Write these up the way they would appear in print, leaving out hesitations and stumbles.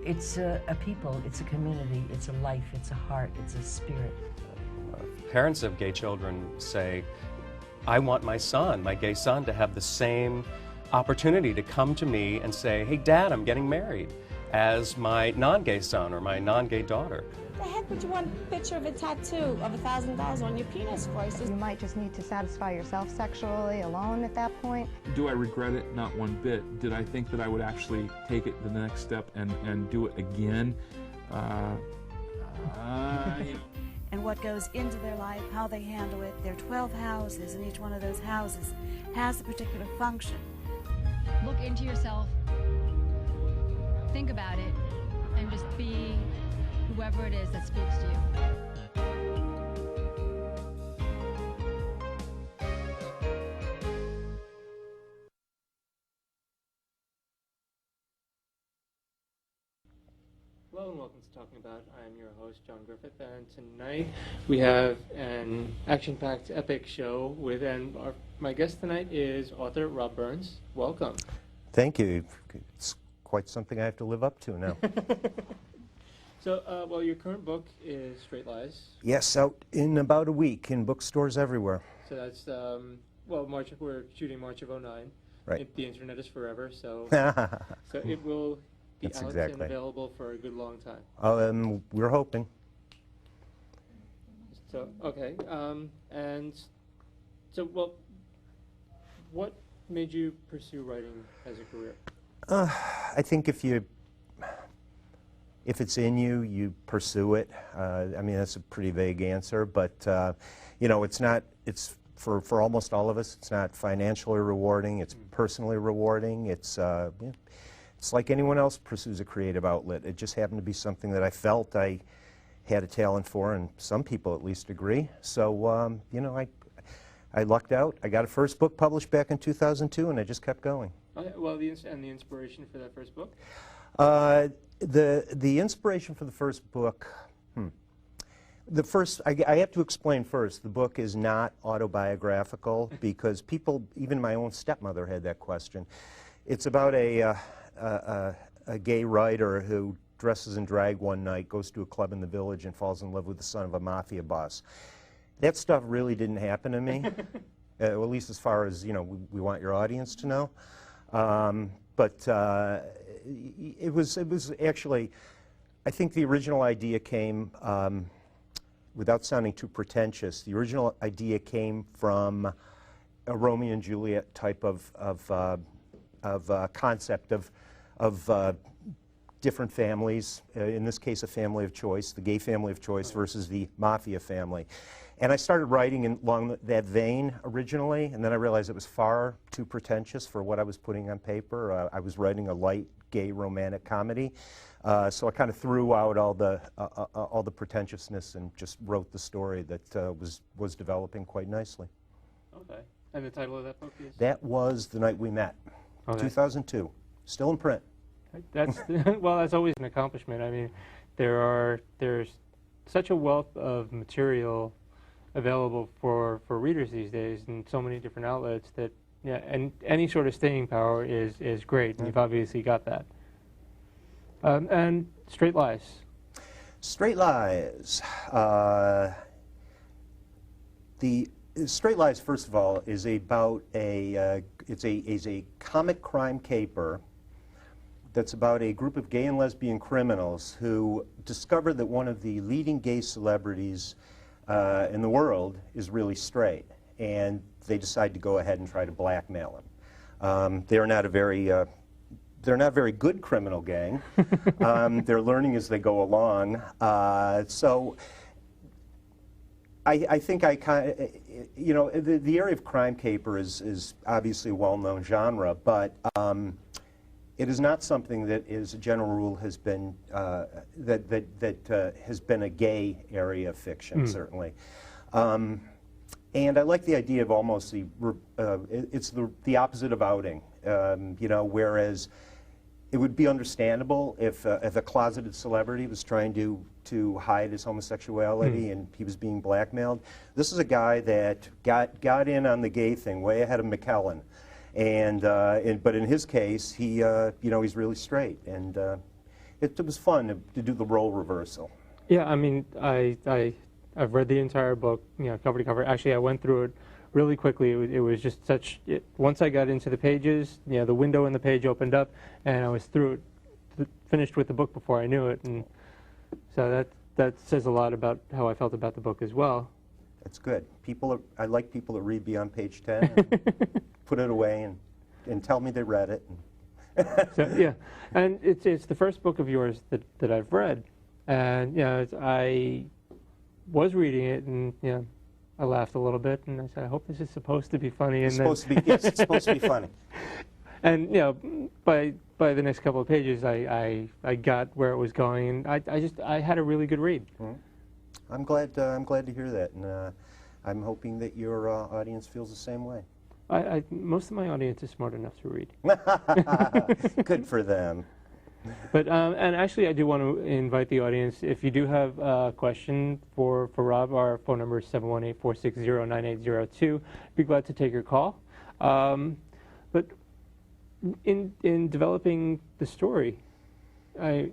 It's a people, it's a community, it's a life, it's a heart, it's a spirit. Parents of gay children say, I want my son, my gay son, to have the same opportunity to come to me and say, hey, Dad, I'm getting married, as my non-gay son or my non-gay daughter. The heck would you want a picture of a tattoo of $1,000 on your penis for? You might just need to satisfy yourself sexually alone at that point. Do I regret it? Not one bit. Did I think that I would actually take it to the next step and do it again? You know. And what goes into their life, how they handle it. There are 12 houses, and each one of those houses has a particular function. Look into yourself, think about it, and just be whoever it is that speaks to you. Hello and welcome to Talking About. I'm your host, John Griffith, and tonight we have an action-packed epic show with, my guest tonight is author Rob Byrnes. Welcome. Thank you. It's quite something I have to live up to now. So, well, your current book is Straight Lies. Yes, out in about a week in bookstores everywhere. So that's, well, we're shooting March of '09. Right. The internet is forever, so so it will be That's out exactly. and available for a good long time. We're hoping. So, okay, and so, well, what made you pursue writing as a career? I think if it's in you, you pursue it. I mean, that's a pretty vague answer, but you know, it's for almost all of us, it's not financially rewarding, it's personally rewarding, it's like anyone else pursues a creative outlet. It just happened to be something that I felt I had a talent for, and some people at least agree. So, you know, I lucked out. I got a first book published back in 2002, and I just kept going. Well, the inspiration for that first book? The inspiration for the first book, I have to explain first, the book is not autobiographical because people, even my own stepmother had that question. It's about a gay writer who dresses in drag one night, goes to a club in the village and falls in love with the son of a mafia boss. That stuff really didn't happen to me, well, at least as far as, you know, we want your audience to know. But it was actually, I think the original idea came, without sounding too pretentious, the original idea came from a Romeo and Juliet type of concept of different families, in this case a family of choice, the gay family of choice versus the mafia family. And I started writing along that vein originally, and then I realized it was far too pretentious for what I was putting on paper. I was writing a light gay romantic comedy, so I kind of threw out all the pretentiousness and just wrote the story that was developing quite nicely. Okay. And the title of that book is? That was The Night We Met, okay. 2002. Still in print. That's well, that's always an accomplishment. I mean, there's such a wealth of material available for readers these days in so many different outlets that, yeah, and any sort of staying power is great, and you've obviously got that. And Straight Lies. Straight Lies. The Straight Lies, first of all, is about is a comic crime caper that's about a group of gay and lesbian criminals who discover that one of the leading gay celebrities in the world is really straight, and they decide to go ahead and try to blackmail him. They're not a very good criminal gang. They're learning as they go along. So I think you know, the area of crime caper is obviously a well-known genre, but it is not something that, as a general rule, has been has been a gay area of fiction, certainly. And I like the idea of almost it's the opposite of outing. You know, whereas it would be understandable if a closeted celebrity was trying to hide his homosexuality and he was being blackmailed. This is a guy that got in on the gay thing way ahead of McKellen. And but in his case, he you know, he's really straight, and it was fun to do the role reversal. Yeah, I mean, I've read the entire book, cover to cover. Actually, I went through it really quickly. It was just once I got into the pages, the window in the page opened up, and I was through it, finished with the book before I knew it. And so that says a lot about how I felt about the book as well. That's good. I like people that read beyond page 10 and put it away and tell me they read it. So, yeah, and it's the first book of yours that I've read. And I was reading it, and I laughed a little bit, and I said, I hope this is supposed to be funny. And Yes, it's supposed to be funny. And by the next couple of pages, I got where it was going, and I had a really good read. Mm-hmm. I'm glad to hear that, and I'm hoping that your audience feels the same way. Most of my audience is smart enough to read. Good for them. But and actually, I do want to invite the audience. If you do have a question for Rob, our phone number is 718-460-9802. Be glad to take your call. But in developing the story, I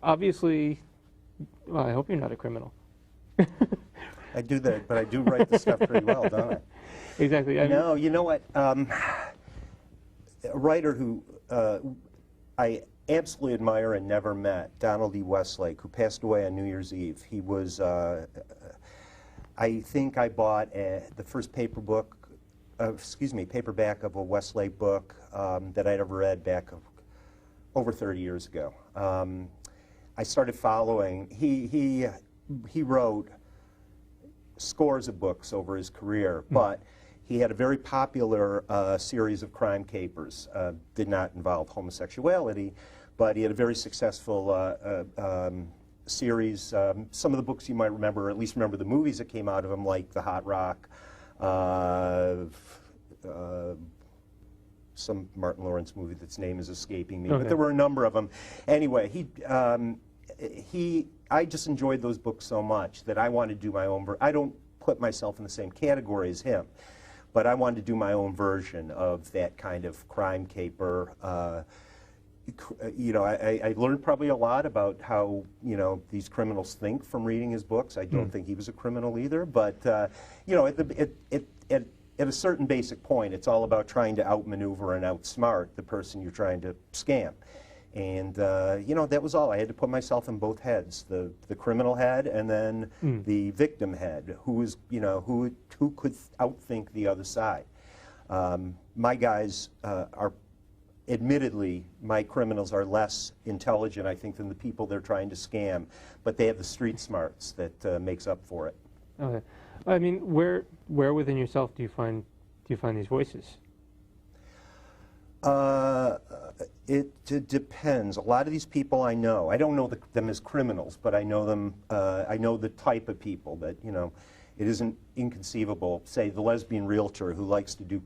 obviously, well, I hope you're not a criminal. I do that, but I do write the stuff pretty well, don't I? Exactly. No, you know what? A writer who I absolutely admire and never met, Donald E. Westlake, who passed away on New Year's Eve. He was, I think I bought the first paperback of a Westlake book that I'd ever read back over 30 years ago. I started following. He wrote scores of books over his career, but he had a very popular series of crime capers. Did not involve homosexuality, but he had a very successful series. Some of the books you might remember, or at least remember the movies that came out of him, like The Hot Rock, some Martin Lawrence movie that's name is escaping me, but there were a number of them. Anyway, I just enjoyed those books so much that I wanted to do my own. I don't put myself in the same category as him, but I wanted to do my own version of that kind of crime caper. I learned probably a lot about how these criminals think from reading his books. I don't think he was a criminal either, but at a certain basic point, it's all about trying to outmaneuver and outsmart the person you're trying to scam. And that was all. I had to put myself in both heads: the criminal head and then the victim head, who could outthink the other side. My guys are, admittedly, my criminals are less intelligent, I think, than the people they're trying to scam, but they have the street smarts that makes up for it. Okay. I mean, where within yourself do you find these voices? It depends. A lot of these people I know. I don't know them as criminals, but I know them. I know the type of people that it isn't inconceivable. Say the lesbian realtor who likes to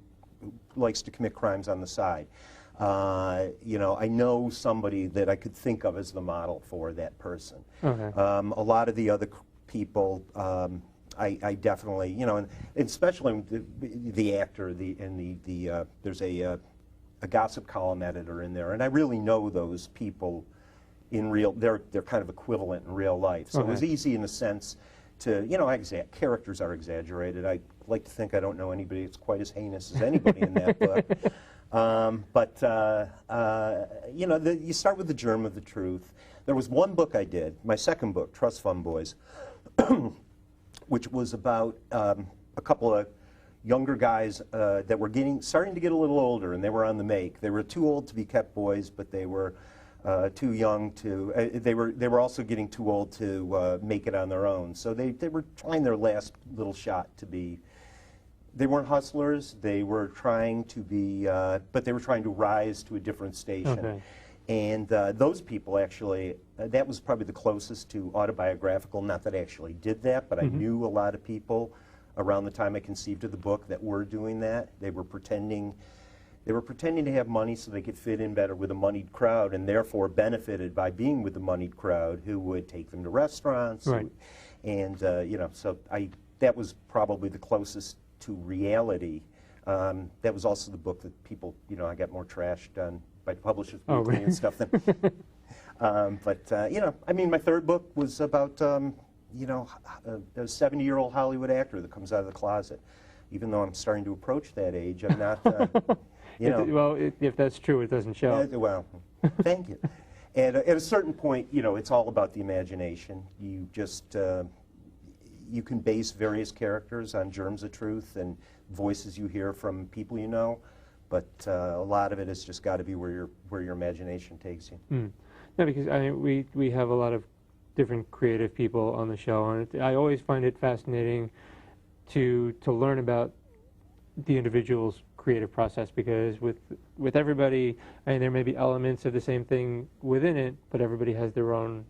commit crimes on the side. I know somebody that I could think of as the model for that person. Okay. A lot of the other people. I definitely, and especially the actor, there's a gossip column editor in there, and I really know those people in real. They're kind of equivalent in real life, so it was easy in a sense to, characters are exaggerated. I like to think I don't know anybody that's quite as heinous as anybody in that book. You start with the germ of the truth. There was one book I did, my second book, Trust Fund Boys, which was about a couple of younger guys that were starting to get a little older, and they were on the make. They were too old to be kept boys, but they were too young to. They were also getting too old to make it on their own. So they were trying their last little shot to be. They weren't hustlers. They were trying to be, but they were trying to rise to a different station. Okay. And those people actually, that was probably the closest to autobiographical. Not that I actually did that, but I knew a lot of people around the time I conceived of the book that were doing that. They were pretending to have money so they could fit in better with a moneyed crowd, and therefore benefited by being with the moneyed crowd who would take them to restaurants. Right. So that was probably the closest to reality. That was also the book that people, I got more trashed on by Publishers Weekly and stuff than. You know, I mean, my third book was about, you know, a 70-year-old Hollywood actor that comes out of the closet. Even though I'm starting to approach that age, I'm not, you know. Well, if that's true, it doesn't show. Well, thank you. And at a certain point, you know, it's all about the imagination. You just, you can base various characters on germs of truth and voices you hear from people you know, but a lot of it has just got to be where your imagination takes you. Mm. No, because I mean, we have a lot of different creative people on the show, and I always find it fascinating to learn about the individual's creative process, because with everybody, I mean, there may be elements of the same thing within it, but everybody has their own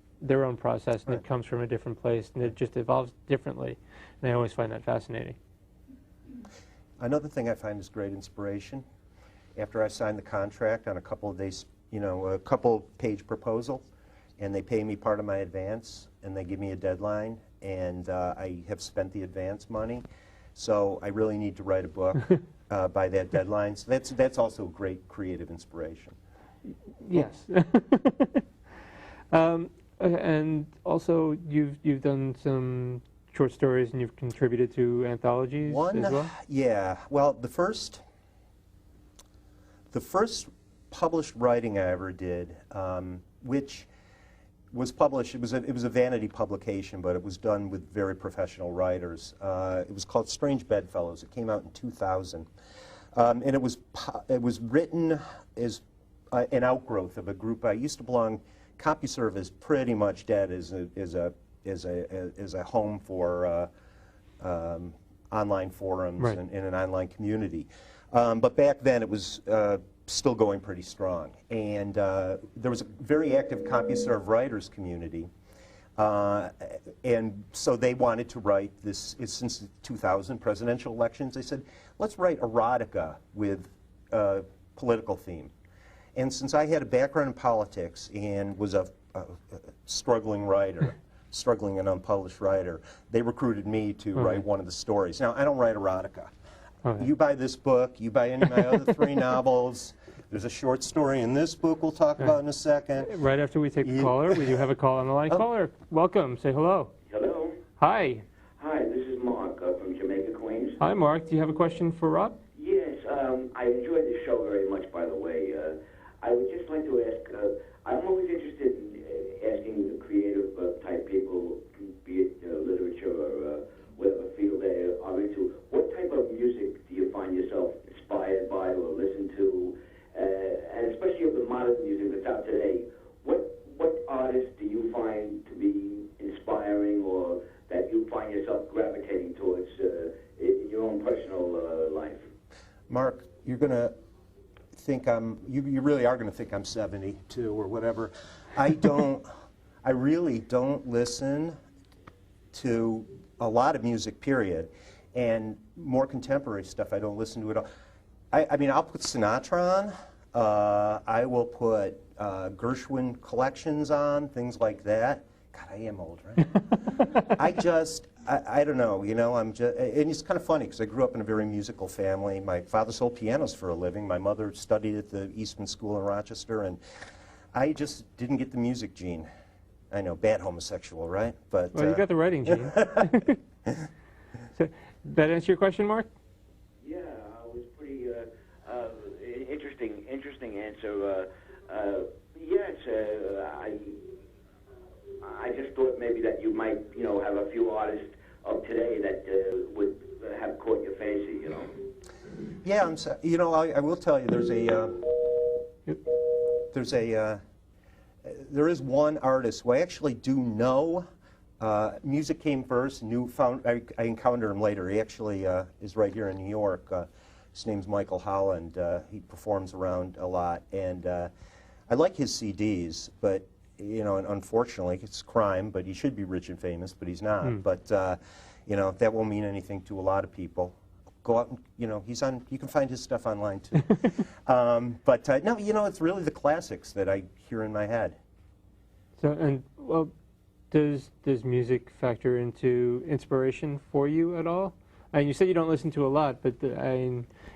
process, and right. It comes from a different place, and it just evolves differently, and I always find that fascinating. Another thing I find is great inspiration. After I sign the contract on a couple of days, you know, a couple-page proposal, and they pay me part of my advance, and they give me a deadline, and I have spent the advance money, so I really need to write a book by that deadline. So that's also great creative inspiration. Yes. And also, you've done some short stories, and you've contributed to anthologies as well? Yeah. Well, the first published writing I ever did, which was published, it was a vanity publication, but it was done with very professional writers. It was called Strange Bedfellows. It came out in 2000. And it was written as an outgrowth of a group I used to belong. CompuServe is pretty much dead as a home for online forums, right, and an online community. But back then it was still going pretty strong. And there was a very active CompuServe writers community. And so they wanted to write this, since 2000 presidential elections, they said, let's write erotica with a political theme. And since I had a background in politics and was a struggling writer, struggling and unpublished writer, they recruited me to write one of the stories. Now, I don't write erotica. You buy this book, you buy any of my other 3 novels. There's a short story in this book we'll talk about in a second. Right after we take the caller, we do have a call on the line. Caller, welcome. Say hello. Hello. Hi. Hi, this is Mark from Jamaica, Queens. Hi, Mark. Do you have a question for Rob? Yes, I enjoyed the show very much, by the way. I would just like to ask, I'm always interested in asking the creative type people, be it literature or whatever field they are into, what type of music do you find yourself inspired by or listen to? And especially of the modern music that's out today, what artists do you find to be inspiring or that you find yourself gravitating towards in your own personal life? Mark, you're going to think you really are going to think I'm 72 or whatever. I really don't listen to a lot of music, period. And more contemporary stuff I don't listen to at all. I mean, I'll put Sinatra on. I will put Gershwin collections on, things like that. God, I am old, right? I don't know, you know, and it's kind of funny because I grew up in a very musical family. My father sold pianos for a living. My mother studied at the Eastman School in Rochester, and I just didn't get the music gene. I know, bad homosexual, right? But well, you got the writing gene. So, that answer your question, Mark? Yeah, it was pretty interesting answer. Yes, I just thought maybe that you might, you know, have a few artists of today that would have caught your fancy, you know. Yeah, you know, I will tell you, there is one artist who I actually do know. Music came first. I encountered him later. He actually is right here in New York. His name's Michael Holland. He performs around a lot, and I like his CDs, but you know, and unfortunately, it's crime. But he should be rich and famous, but he's not. But you know, that won't mean anything to a lot of people. Go out and, you know, he's on. You can find his stuff online too. But no, you know, it's really the classics that I hear in my head. So, and well, does music factor into inspiration for you at all? And you say you don't listen to a lot, but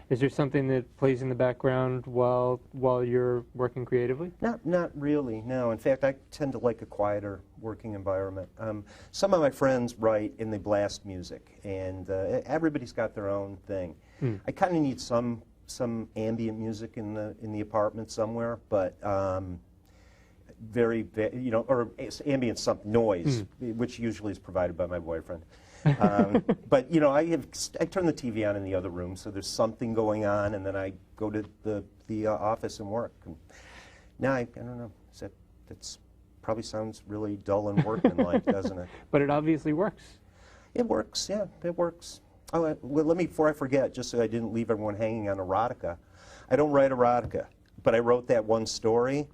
is Is there something that plays in the background while you're working creatively? Not really, no. In fact, I tend to like a quieter working environment. Some of my friends write and they blast music, and everybody's got their own thing. I kind of need some ambient music in the apartment somewhere, but very, or ambient noise, which usually is provided by my boyfriend. But I turn the TV on in the other room, so there's something going on, and then I go to the office and work. And now I don't know. That's probably sounds really dull and workmanlike, doesn't it? But it obviously works. It works. Yeah, it works. Oh, well, before I forget, just so I didn't leave everyone hanging on erotica. I don't write erotica, but I wrote that one story,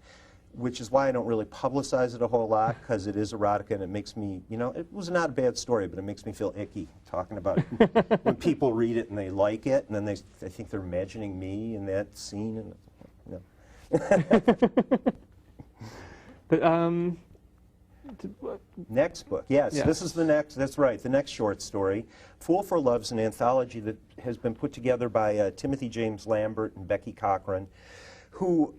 which is why I don't really publicize it a whole lot, because it is erotica and it makes me, it was not a bad story, but it makes me feel icky talking about it. When people read it and they like it, and then they think they're imagining me in that scene. But, next book, yes, yeah. This is the next, that's right, the next short story. Fool for Love's an anthology that has been put together by Timothy James Lambert and Becky Cochran, who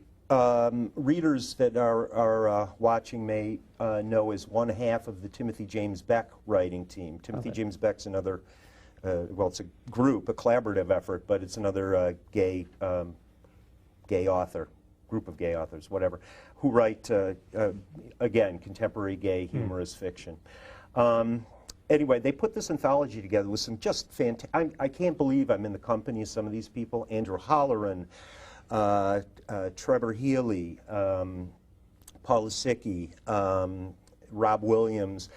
readers that are watching may know as one half of the Timothy James Beck writing team. Timothy James Beck's another, well, it's a group, a collaborative effort, but it's another gay author, group of gay authors, whatever, who write, again, contemporary gay humorous fiction. Anyway, they put this anthology together with some just fantastic, I can't believe I'm in the company of some of these people. Andrew Holleran, Trevor Healy, Paul Lisicki, Rob Williams,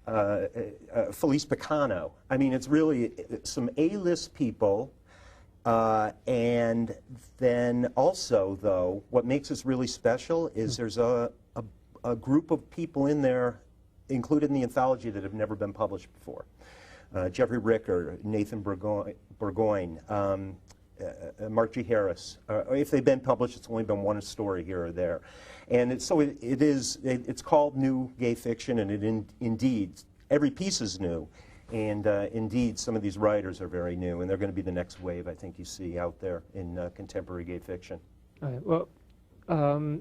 Felice Picano. I mean, it's really some A-list people, and then also, though, what makes this really special is there's a group of people in there included in the anthology that have never been published before. Jeffrey Ricker, Nathan Burgoyne, Mark G. Harris. If they've been published, it's only been one story here or there. And it's called New Gay Fiction, and indeed, every piece is new. And indeed, some of these writers are very new, and they're going to be the next wave, I think, you see out there in contemporary gay fiction. All right. Well,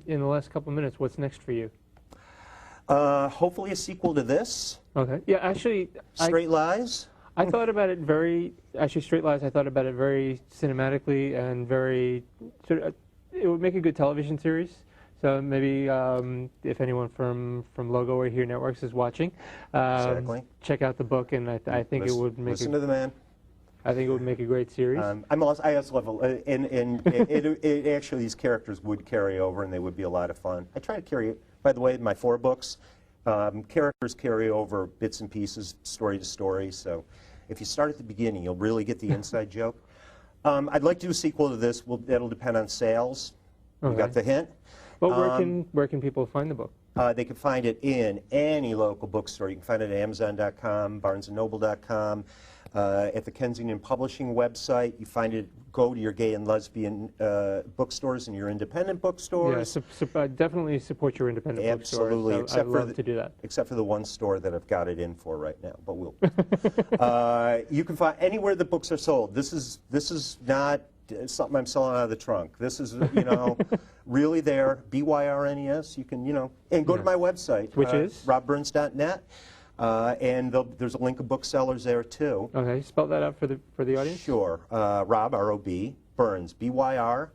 in the last couple of minutes, what's next for you? Hopefully a sequel to this. Okay. Yeah, actually... Straight Lies? I thought about it actually Straight Lies, I thought about it very cinematically and very, it would make a good television series. So maybe if anyone from Logo or Here Networks is watching, check out the book, and I think it would make listen to the man. I think it would make a great series. I also love, it actually these characters would carry over, and they would be a lot of fun. I try to carry, by the way, my 4 books, characters carry over bits and pieces, story to story, so if you start at the beginning, you'll really get the inside joke. I'd like to do a sequel to this. That'll depend on sales. You got the hint? Well, where can people find the book? They can find it in any local bookstore. You can find it at Amazon.com, BarnesandNoble.com, at the Kensington Publishing website. You find it. Go to your gay and lesbian bookstores and your independent bookstores. Yeah, definitely support your independent bookstores. Absolutely, I'd love to do that. Except for the one store that I've got it in for right now. But we'll. You can find anywhere the books are sold. This is not something I'm selling out of the trunk. This is really there. Byrnes. You can and go to my website, which is robburns.net. And there's a link of booksellers there too. Okay, spell that out for the audience. Sure, Rob R-O-B Burns BYRNES.net.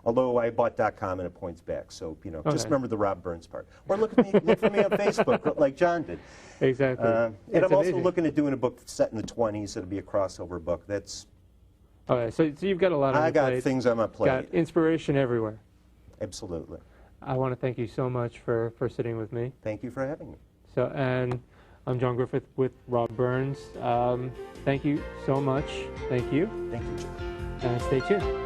Although I bought .com and it points back, so just remember the Rob Burns part. Or look for me on Facebook like John did. Exactly. And I'm also looking at doing a book set in the 20s. It'll be a crossover book. That's. Okay, so you've got a lot on your plate. I got things on my plate. Got inspiration everywhere. Absolutely. I want to thank you so much for sitting with me. Thank you for having me. So, and I'm John Griffith with Rob Burns. Thank you so much. Thank you. Thank you, John. And stay tuned.